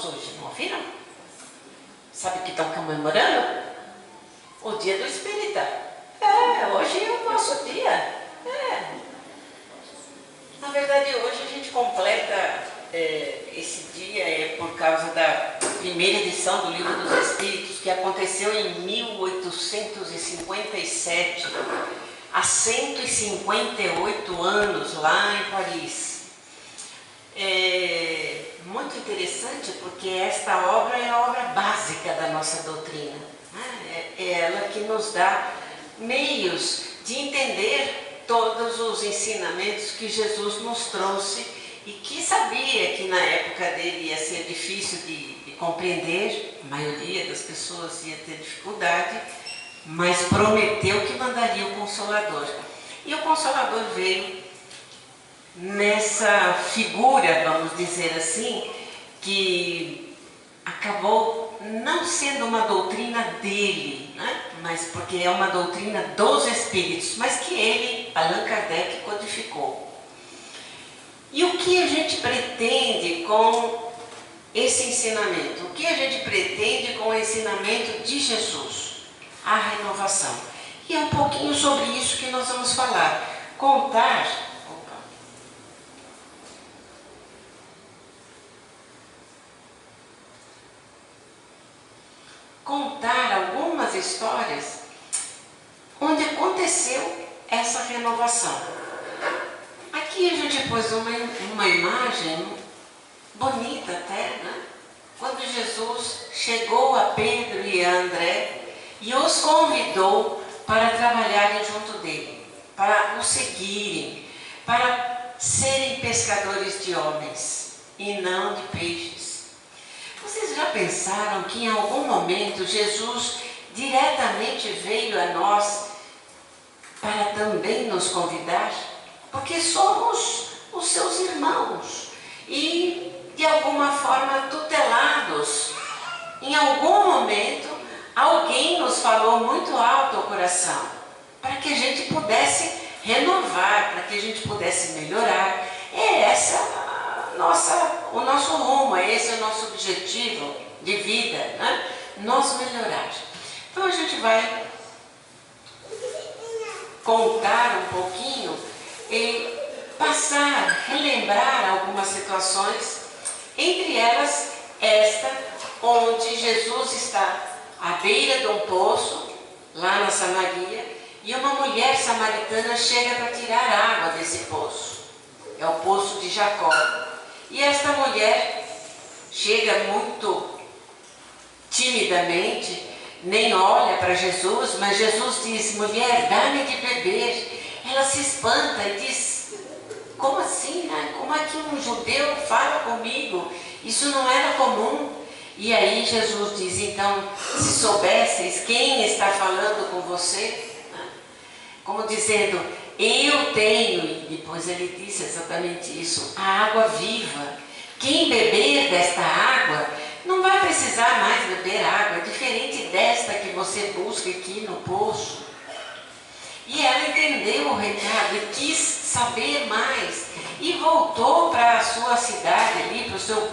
irmãos hoje, não ouviram? Sabe o que estão comemorando? O dia do espírita. Hoje é o nosso dia. Na verdade, hoje a gente completa esse dia por causa da primeira edição do Livro dos Espíritos, que aconteceu em 1857, há 158 anos, lá em Paris. É muito interessante porque esta obra é a obra básica da nossa doutrina, né? É ela que nos dá meios de entender todos os ensinamentos que Jesus nos trouxe e que sabia que na época dele ia ser difícil de compreender, a maioria das pessoas ia ter dificuldade, mas prometeu que mandaria o Consolador. E o Consolador veio nessa figura, vamos dizer assim, que acabou não sendo uma doutrina dele, né? Mas porque é uma doutrina dos Espíritos, mas que ele, Allan Kardec, codificou. E o que a gente pretende com esse ensinamento? O que a gente pretende com o ensinamento de Jesus? A renovação. E é um pouquinho sobre isso que nós vamos falar. Contar algumas histórias onde aconteceu essa renovação. Aqui a gente pôs uma imagem bonita até, né? Quando Jesus chegou a Pedro e a André e os convidou para trabalharem junto dele, para o seguirem, para serem pescadores de homens e não de peixes. Vocês já pensaram que em algum momento Jesus diretamente veio a nós para também nos convidar? Porque somos os seus irmãos e de alguma forma tutelados. Em algum momento alguém nos falou muito alto ao coração para que a gente pudesse renovar, para que a gente pudesse melhorar. O nosso rumo, esse é o nosso objetivo de vida, né? Nos melhorar. Então a gente vai contar um pouquinho e relembrar algumas situações, entre elas esta, onde Jesus está à beira de um poço, lá na Samaria, e uma mulher samaritana chega para tirar água desse poço. É o poço de Jacó. E esta mulher chega muito timidamente, nem olha para Jesus, mas Jesus diz: mulher, dá-me de beber. Ela se espanta e diz: como assim, né? Como é que um judeu fala comigo? Isso não era comum. E aí Jesus diz: então, se soubesseis quem está falando com você, né? Como dizendo, eu tenho, e depois ele disse exatamente isso, a água viva. Quem beber desta água não vai precisar mais beber água, é diferente desta que você busca aqui no poço. E ela entendeu o recado e quis saber mais. E voltou para a sua cidade ali, para o seu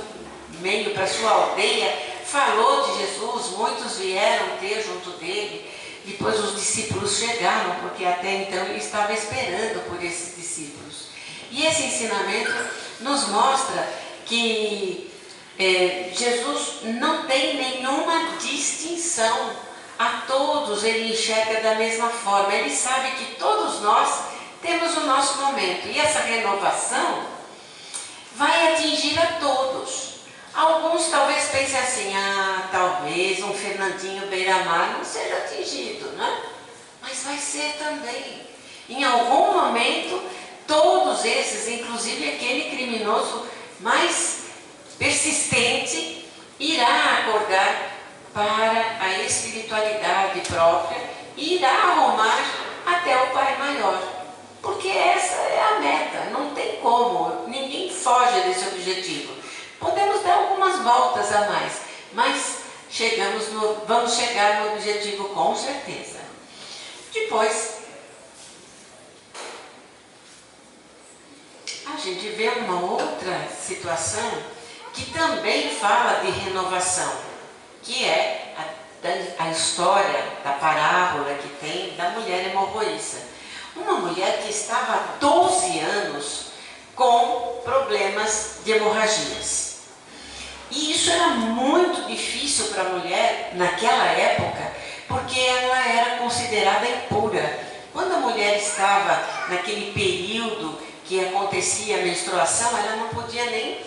meio, para a sua aldeia, falou de Jesus, muitos vieram ter junto dele. Depois os discípulos chegaram, porque até então ele estava esperando por esses discípulos. E esse ensinamento nos mostra que Jesus não tem nenhuma distinção. A todos ele enxerga da mesma forma. Ele sabe que todos nós temos o nosso momento. E essa renovação vai atingir a todos. Alguns talvez pensem assim: talvez um Fernandinho Beiramar não seja atingido, né? Mas vai ser também. Em algum momento, todos esses, inclusive aquele criminoso mais persistente, irá acordar para a espiritualidade própria e irá arrumar até o Pai Maior. Porque essa é a meta, não tem como, ninguém foge desse objetivo. Podemos dar algumas voltas a mais, mas vamos chegar no objetivo com certeza. Depois, a gente vê uma outra situação que também fala de renovação, que é a história da parábola que tem da mulher hemorroíça. Uma mulher que estava há 12 anos com problemas de hemorragias. E isso era muito difícil para a mulher naquela época, porque ela era considerada impura. Quando a mulher estava naquele período que acontecia a menstruação, ela não podia nem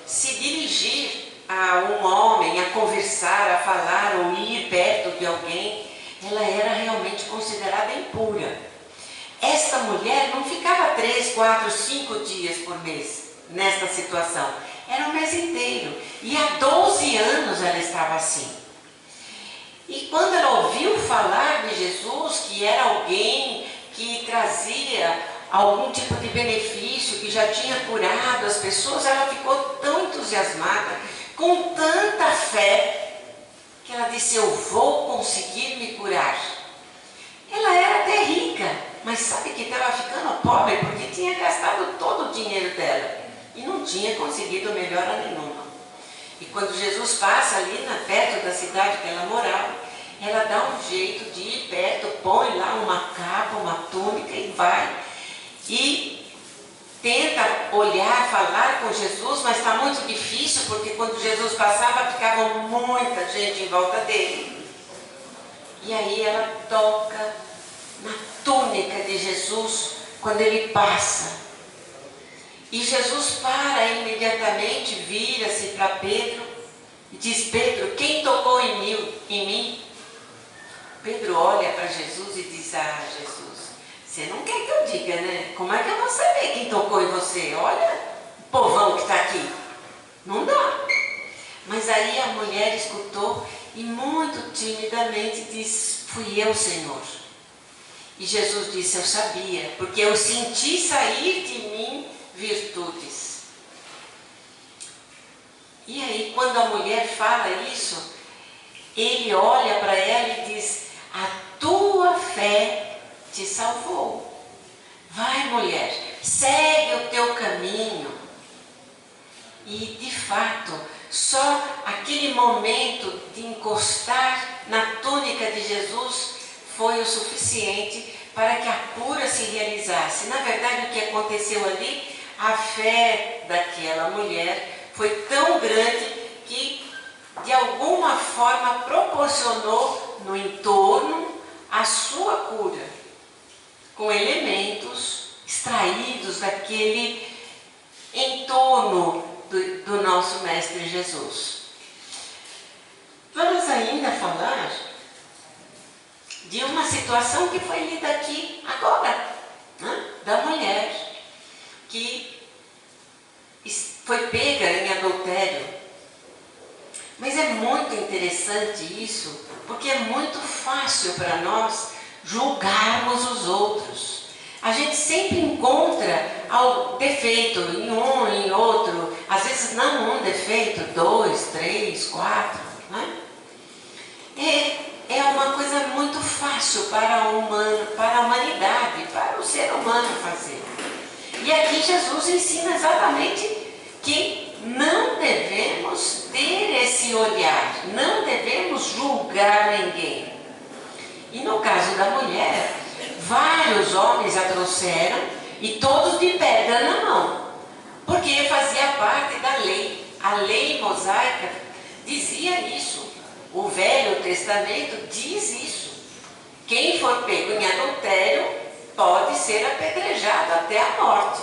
se dirigir a um homem, a conversar, a falar ou ir perto de alguém. Ela era realmente considerada impura. Esta mulher não ficava 3, 4, 5 dias por mês nesta situação. Era um mês inteiro. E há 12 anos ela estava assim. E quando ela ouviu falar de Jesus, que era alguém que trazia algum tipo de benefício, que já tinha curado as pessoas, ela ficou tão entusiasmada, com tanta fé, que ela disse: eu vou conseguir me curar. Ela era até rica, mas sabe que estava ficando pobre porque tinha gastado todo o dinheiro dela e não tinha conseguido melhora nenhuma. E quando Jesus passa ali perto da cidade que ela morava, ela dá um jeito de ir perto, põe lá uma capa, uma túnica e vai. E tenta olhar, falar com Jesus, mas está muito difícil, porque quando Jesus passava, ficava muita gente em volta dele. E aí ela toca na túnica de Jesus quando ele passa. E Jesus para imediatamente, vira-se para Pedro e diz: Pedro, quem tocou em mim? Pedro olha para Jesus e diz: ah, Jesus, você não quer que eu diga, né? Como é que eu vou saber quem tocou em você? Olha o povão que está aqui. Não dá. Mas aí a mulher escutou e muito timidamente disse: fui eu, Senhor. E Jesus disse: eu sabia, porque eu senti sair de mim virtudes. E aí, quando a mulher fala isso, ele olha para ela e diz: a tua fé te salvou. Vai, mulher, segue o teu caminho. E de fato, só aquele momento de encostar na túnica de Jesus foi o suficiente para que a cura se realizasse. Na verdade, o que aconteceu ali, a fé daquela mulher foi tão grande que de alguma forma proporcionou no entorno a sua cura, com elementos extraídos daquele entorno do nosso Mestre Jesus. Vamos ainda falar de uma situação que foi lida aqui agora, né? Da mulher que foi pega em adultério. Mas é muito interessante isso, porque é muito fácil para nós julgarmos os outros. A gente sempre encontra o defeito em um, em outro, às vezes não um defeito, 2, 3, 4, né? É uma coisa muito fácil para a humanidade, para o ser humano fazer. E aqui Jesus ensina exatamente que não devemos ter esse olhar, não devemos julgar ninguém. E no caso da mulher, vários homens a trouxeram e todos de pedra na mão, porque fazia parte da lei. A lei mosaica dizia isso. O Velho Testamento diz isso. Quem for pego em adultério pode ser apedrejado até a morte.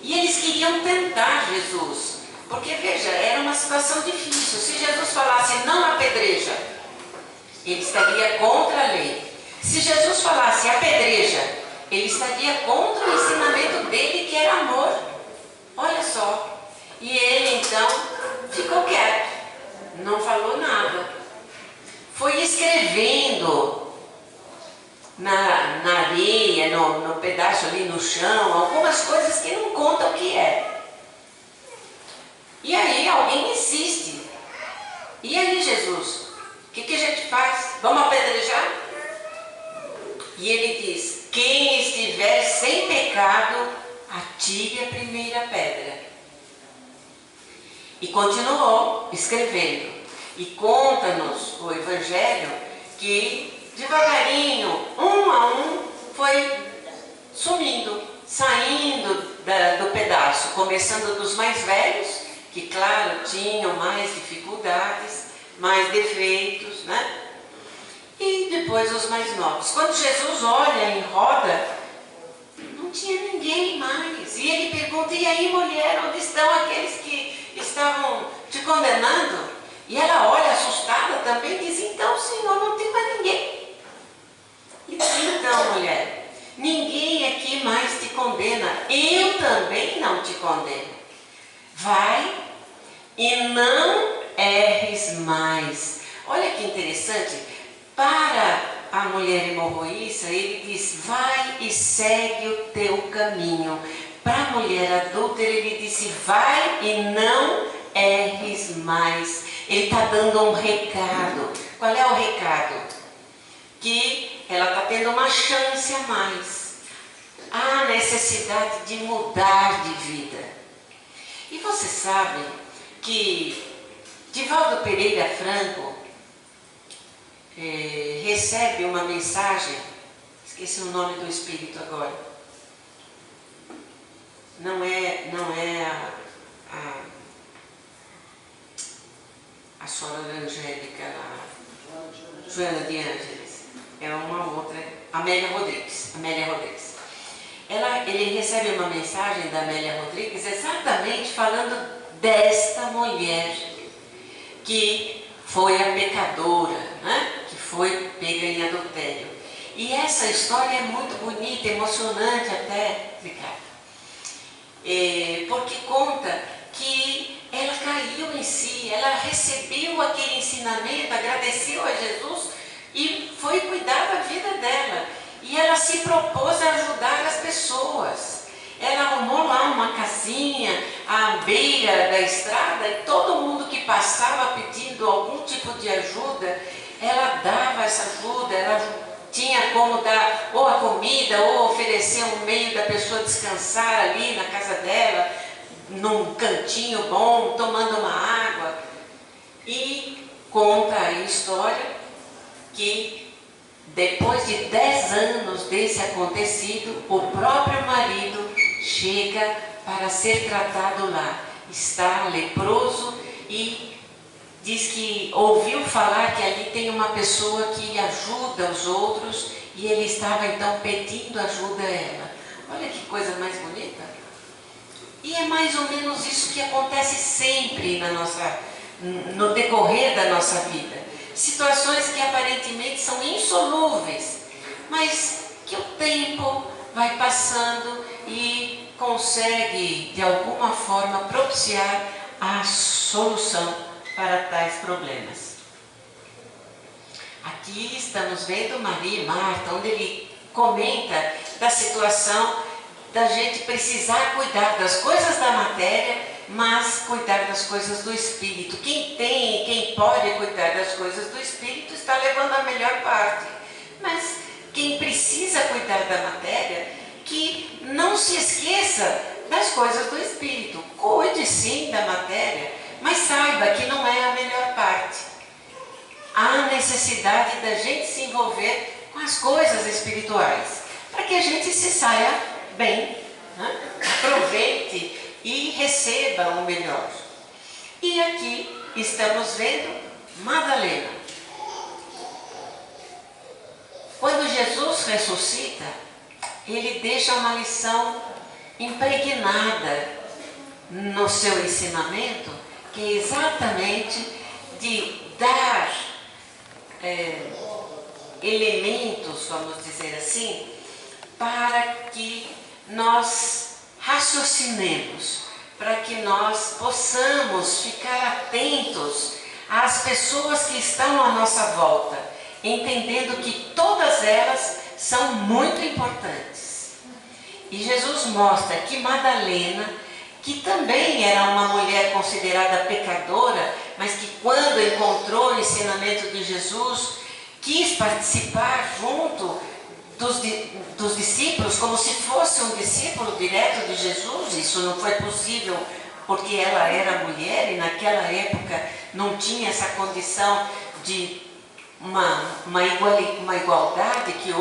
E eles queriam tentar Jesus, porque veja, era uma situação difícil. Se Jesus falasse não apedreja, ele estaria contra a lei. Se Jesus falasse apedreja, ele estaria contra o ensinamento dele, que era amor. Olha só. E ele então ficou quieto, não falou nada. Foi escrevendo na areia, no pedaço ali no chão, algumas coisas que não contam o que é. E aí alguém insiste. E aí, Jesus, o que a gente faz? Vamos apedrejar? E ele diz: quem estiver sem pecado, atire a primeira pedra. E continuou escrevendo. E conta-nos o Evangelho que devagarinho, um a um, foi sumindo, saindo do pedaço, começando dos mais velhos, que claro, tinham mais dificuldades, mais defeitos, né? E depois os mais novos. Quando Jesus olha em roda, não tinha ninguém mais. E ele pergunta: e aí, mulher, onde estão aqueles que estavam te condenando? E ela olha assustada também e diz: então, Senhor, não tem mais ninguém. E então, mulher, ninguém aqui mais te condena. Eu também não te condeno. Vai e não erres mais. Olha que interessante. Para a mulher hemorroíça, ele diz: vai e segue o teu caminho. Para a mulher adúltera, ele disse: vai e não erres mais. Ele está dando um recado. Qual é o recado? Que ela está tendo uma chance a mais. Há necessidade de mudar de vida. E você sabe que Divaldo Pereira Franco recebe uma mensagem, esqueci o nome do espírito agora, não é a Sora Angélica, a Joana de Ângeles, é uma outra, Amélia Rodrigues. Ele recebe uma mensagem da Amélia Rodrigues exatamente falando desta mulher que foi a pecadora, né? Que foi pega em adultério. E essa história é muito bonita, emocionante até, Ricardo. Porque conta que ela caiu em si, ela recebeu aquele ensinamento, agradeceu a Jesus e foi cuidar da vida dela. E ela se propôs a ajudar as pessoas. Ela arrumou lá uma casinha à beira da estrada e todo mundo que passava pedindo algum tipo de ajuda, ela dava essa ajuda, ela tinha como dar ou a comida ou oferecer um meio da pessoa descansar ali na casa dela, num cantinho bom, tomando uma água. E conta a história que depois de 10 anos desse acontecido, o próprio marido chega para ser tratado lá. Está leproso e diz que ouviu falar que ali tem uma pessoa que ajuda os outros e ele estava então pedindo ajuda a ela. Olha que coisa mais bonita. E é mais ou menos isso que acontece sempre no decorrer da nossa vida. Situações que aparentemente são insolúveis, mas que o tempo vai passando e consegue de alguma forma propiciar a solução para tais problemas. Aqui estamos vendo Maria e Marta, onde ele comenta da situação da gente precisar cuidar das coisas da matéria, mas cuidar das coisas do Espírito. Quem pode cuidar das coisas do Espírito está levando a melhor parte. Mas quem precisa cuidar da matéria, que não se esqueça das coisas do Espírito. Cuide sim da matéria, mas saiba que não é a melhor parte. Há necessidade da gente se envolver com as coisas espirituais, para que a gente se saia bem, né? Aproveite e receba o melhor. E aqui estamos vendo Madalena. Quando Jesus ressuscita, ele deixa uma lição impregnada no seu ensinamento, que é exatamente de dar elementos, vamos dizer assim, para que nós raciocinemos, para que nós possamos ficar atentos às pessoas que estão à nossa volta, entendendo que todas elas são muito importantes. E Jesus mostra que Madalena, que também era uma mulher considerada pecadora, mas que quando encontrou o ensinamento de Jesus, quis participar junto dos discípulos, como se fosse um discípulo direto de Jesus. Isso não foi possível porque ela era mulher e naquela época não tinha essa condição de uma igualdade que hoje